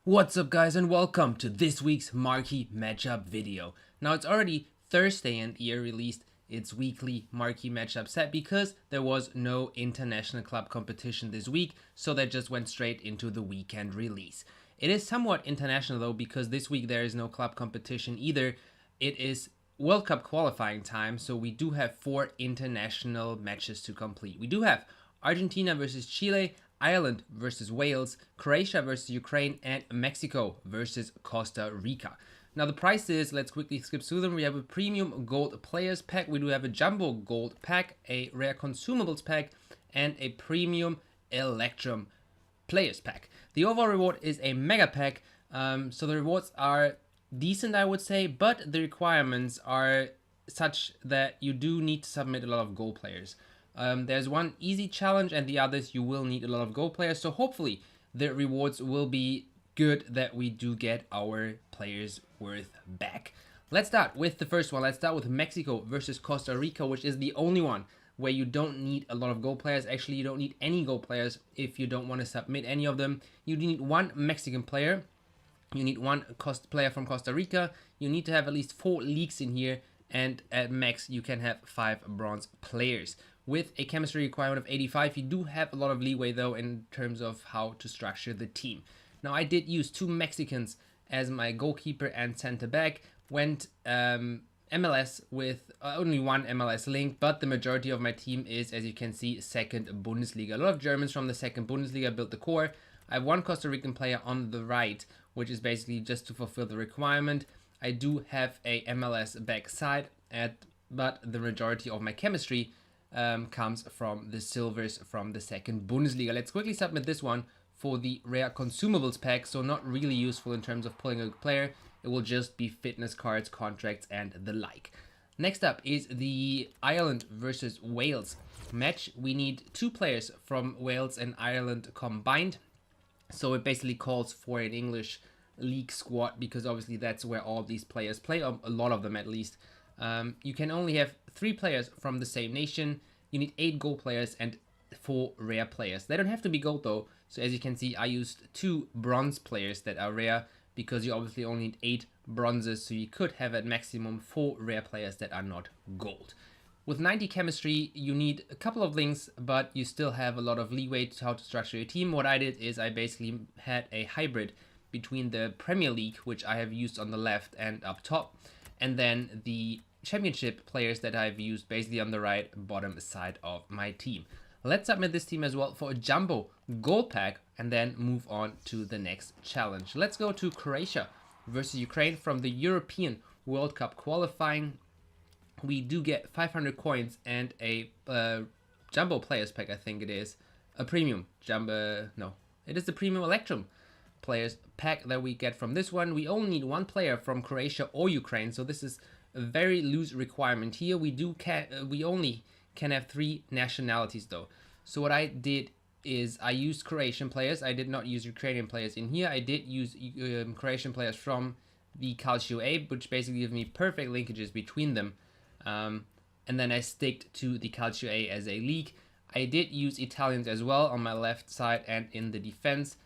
What's up guys and welcome to this week's Marquee Matchup video. Now it's already Thursday and EA released its weekly Marquee Matchup set because there was no international club competition this week, so that just went straight into the weekend release. It is somewhat international though because this week there is no club competition either. It is World Cup qualifying time, so we do have 4 international matches to complete. We do have Argentina versus Chile, Ireland versus Wales, Croatia versus Ukraine, and Mexico versus Costa Rica. Now the prices, let's quickly skip through them. We have a premium gold players pack, we do have a jumbo gold pack, a rare consumables pack, and a premium electrum players pack. The overall reward is a mega pack, so the rewards are decent, I would say, but the requirements are such that you do need to submit a lot of gold players. There's one easy challenge and the others you will need a lot of gold players, so hopefully the rewards will be good that we do get our players worth back. Let's start with the first one. Let's start with Mexico versus Costa Rica, which is the only one where you don't need a lot of gold players. Actually, you don't need any gold players if you don't want to submit any of them. You need one Mexican player. You need one player from Costa Rica. You need to have at least 4 leagues in here, and at max you can have 5 bronze players. With a chemistry requirement of 85, you do have a lot of leeway though in terms of how to structure the team. Now I did use 2 Mexicans as my goalkeeper and center back. Went MLS with only 1 MLS link, but the majority of my team is, as you can see, second Bundesliga. A lot of Germans from the second Bundesliga built the core. I have 1 Costa Rican player on the right, which is basically just to fulfill the requirement. I do have a MLS backside, but the majority of my chemistry comes from the silvers from the second Bundesliga. Let's quickly submit this one for the rare consumables pack, so not really useful in terms of pulling a player. It will just be fitness cards, contracts, and the like. Next up is the Ireland versus Wales match. We need 2 players from Wales and Ireland combined, so it basically calls for an English league squad because obviously that's where all these players play, a lot of them at least. You can only have 3 players from the same nation. You need 8 gold players and 4 rare players. They don't have to be gold though. So as you can see, I used 2 bronze players that are rare because you obviously only need 8 bronzes. So you could have at maximum 4 rare players that are not gold. With 90 chemistry, you need a couple of links, but you still have a lot of leeway to how to structure your team. What I did is I basically had a hybrid between the Premier League, which I have used on the left and up top, and then the championship players that I've used basically on the right bottom side of my team. Let's submit this team as well for a jumbo gold pack and then move on to the next challenge. Let's go to Croatia versus Ukraine from the European World Cup qualifying. We do get 500 coins and a jumbo players pack, I think it is. A premium jumbo, no, it is the premium electrum players pack that we get from this one. We only need 1 player from Croatia or Ukraine, so this is a very loose requirement here. We only can have 3 nationalities though. So what I did is I used Croatian players. I did not use Ukrainian players in here. I did use Croatian players from the Calcio A, which basically gives me perfect linkages between them. And then I sticked to the Calcio A as a league. I did use Italians as well on my left side and in the defense.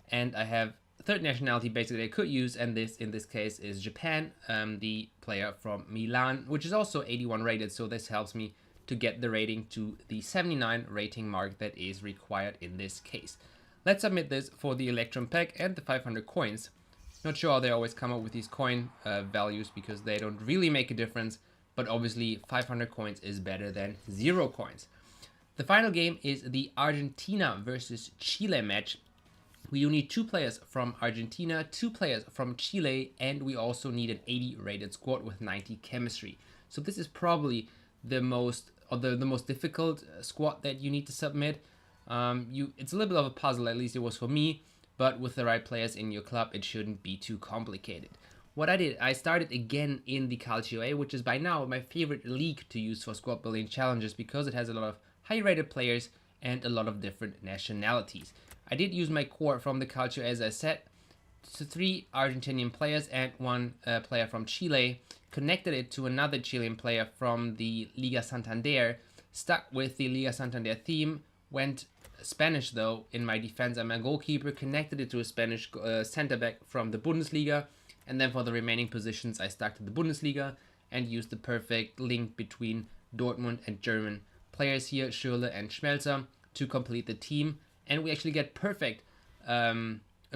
And I have third nationality basically I could use, and this in this case is Japan, the player from Milan, which is also 81 rated, so this helps me to get the rating to the 79 rating mark that is required in this case. Let's submit this for the Electrum pack and the 500 coins. Not sure how they always come up with these coin values because they don't really make a difference, but obviously 500 coins is better than 0 coins. The final game is the Argentina versus Chile match. We need 2 players from Argentina, 2 players from Chile, and we also need an 80 rated squad with 90 chemistry. So this is probably the most difficult squad that you need to submit. It's a little bit of a puzzle, at least it was for me, but with the right players in your club, it shouldn't be too complicated. What I did, I started again in the Calcio A, which is by now my favorite league to use for squad building challenges because it has a lot of high rated players and a lot of different nationalities. I did use my core from the Calcio, as I said, to 3 Argentinian players and 1 player from Chile, connected it to another Chilean player from the Liga Santander, stuck with the Liga Santander theme, Went Spanish though in my defense. I'm a goalkeeper, connected it to a Spanish center back from the Bundesliga, and then for the remaining positions I stuck to the Bundesliga and used the perfect link between Dortmund and German players here, Schürrle and Schmelzer, to complete the team. And we actually get a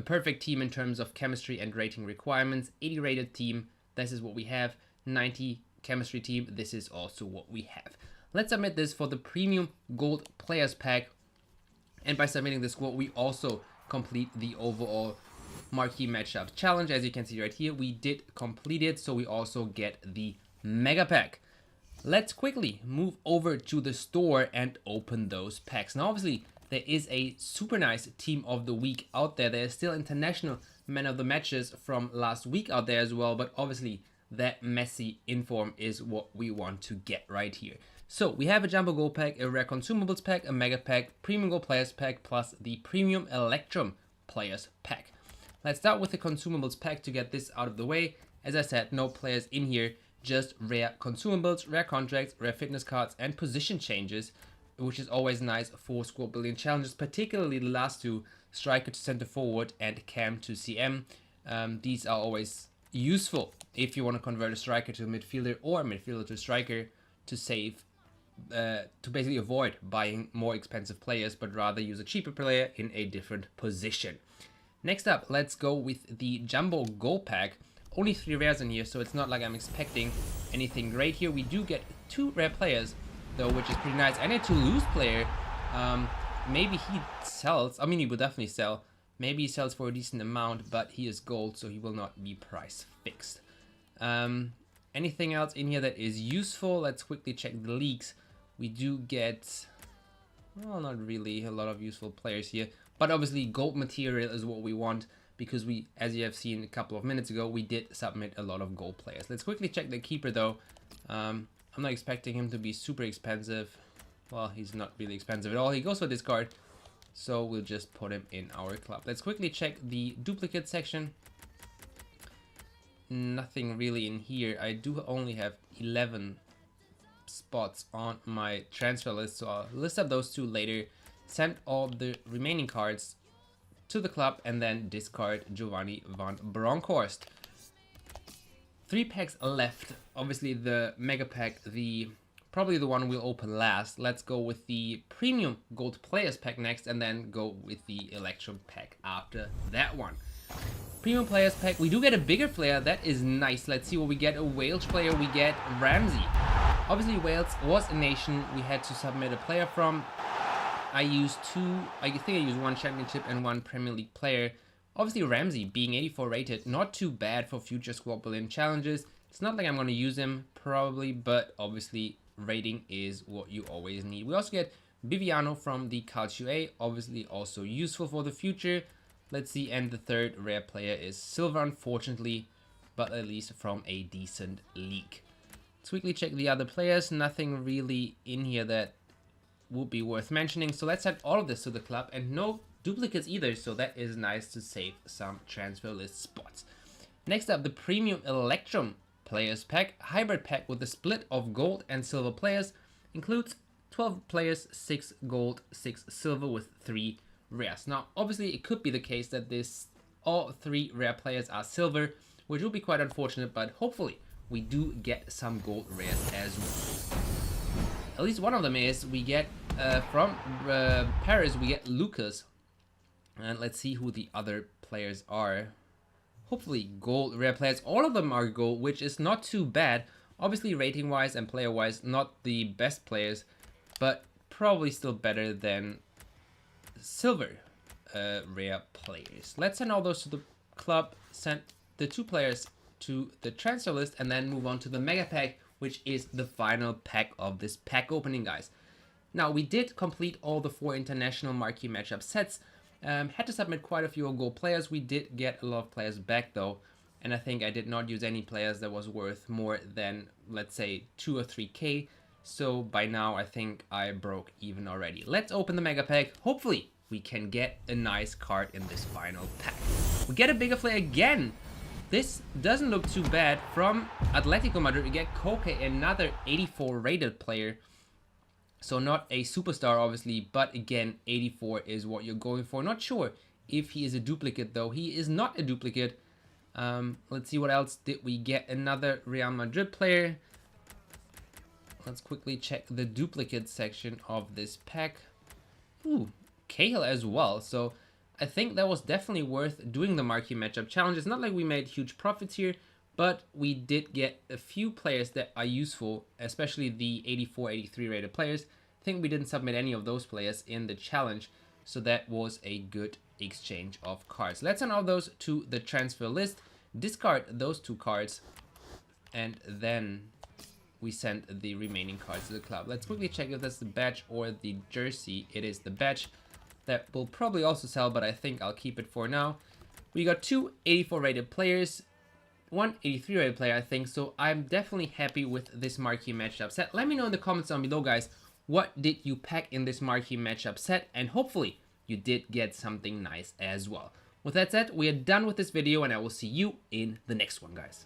perfect team in terms of chemistry and rating requirements. 80 rated team, this is what we have. 90 chemistry team, this is also what we have. Let's submit this for the premium gold players pack. And by submitting this quote, we also complete the overall marquee matchup challenge. As you can see right here, we did complete it, so we also get the mega pack. Let's quickly move over to the store and open those packs. Now, obviously, there is a super nice team of the week out there. There is still international man of the matches from last week out there as well, but obviously that Messi inform is what we want to get right here. So we have a Jumbo Gold pack, a Rare Consumables pack, a Mega pack, Premium Gold Players pack, plus the Premium Electrum Players pack. Let's start with the Consumables pack to get this out of the way. As I said, no players in here, just rare consumables, rare contracts, rare fitness cards, and position changes, which is always nice for squad building challenges, particularly the last two, striker to center forward and cam to CM. These are always useful if you want to convert a striker to a midfielder or a midfielder to a striker to save, to basically avoid buying more expensive players, but rather use a cheaper player in a different position. Next up, let's go with the Jumbo Gold pack. Only 3 rares in here, so it's not like I'm expecting anything great here. We do get 2 rare players though, which is pretty nice, and a Toulouse player. Maybe he sells. I mean, he will definitely sell. Maybe he sells for a decent amount, but he is gold, so he will not be price fixed. Anything else in here that is useful? Let's quickly check the leaks. We do get, well, not really a lot of useful players here, but obviously gold material is what we want, because we, as you have seen a couple of minutes ago, we did submit a lot of gold players. Let's quickly check the keeper though. I'm not expecting him to be super expensive. Well, he's not really expensive at all. He goes for this card, so we'll just put him in our club. Let's quickly check the duplicate section. Nothing really in here. I do only have 11 spots on my transfer list, so I'll list up those 2 later. Send all the remaining cards to the club and then discard Giovanni van Bronckhorst. 3 packs left. Obviously the mega pack, probably the one we'll open last. Let's go with the premium gold players pack next, and then go with the Electrum pack after that one. Premium players pack, we do get a bigger player. That is nice. Let's see what we get. A Wales player, we get Ramsey. Obviously Wales was a nation we had to submit a player from. I used 2, I think I used 1 championship and 1 Premier League player. Obviously Ramsey being 84 rated, not too bad for future squad building challenges. It's not like I'm going to use him probably, but obviously rating is what you always need. We also get Viviano from the Calcio A, obviously also useful for the future. Let's see, and the 3rd rare player is Silva, unfortunately, but at least from a decent league. Let's quickly check the other players. Nothing really in here that would be worth mentioning, so let's add all of this to the club, and no duplicates either, so that is nice to save some transfer list spots. Next up, the Premium Electrum Players Pack, hybrid pack with a split of gold and silver players, includes 12 players, 6 gold, 6 silver with 3 rares. Now, obviously, it could be the case that all 3 rare players are silver, which will be quite unfortunate, but hopefully we do get some gold rares as well. At least one of them is, we get from Paris, we get Lucas. And let's see who the other players are. Hopefully gold rare players. All of them are gold, which is not too bad. Obviously rating wise and player wise, not the best players, but probably still better than silver rare players. Let's send all those to the club, send the 2 players to the transfer list, and then move on to the mega pack, which is the final pack of this pack opening, guys. Now, we did complete all the 4 international marquee matchup sets. Had to submit quite a few gold players. We did get a lot of players back though, and I think I did not use any players that was worth more than, let's say, 2 or 3k. So by now I think I broke even already. Let's open the mega pack. Hopefully we can get a nice card in this final pack. We get a bigger player again. This doesn't look too bad. From Atletico Madrid we get Koke, another 84 rated player. So not a superstar, obviously, but again, 84 is what you're going for. Not sure if he is a duplicate, though. He is not a duplicate. Let's see what else did we get. Another Real Madrid player. Let's quickly check the duplicate section of this pack. Ooh, Cahill as well. So I think that was definitely worth doing the marquee matchup challenge. It's not like we made huge profits here, but we did get a few players that are useful, especially the 84, 83 rated players. I think we didn't submit any of those players in the challenge, so that was a good exchange of cards. Let's send all those to the transfer list, discard those 2 cards, and then we send the remaining cards to the club. Let's quickly check if that's the badge or the jersey. It is the badge. That will probably also sell, but I think I'll keep it for now. We got 2 84 rated players, 1 83 rated player, I think, so I'm definitely happy with this marquee matchup set. Let me know in the comments down below, guys, what did you pack in this marquee matchup set, and hopefully you did get something nice as well. With that said, we are done with this video, and I will see you in the next one, guys.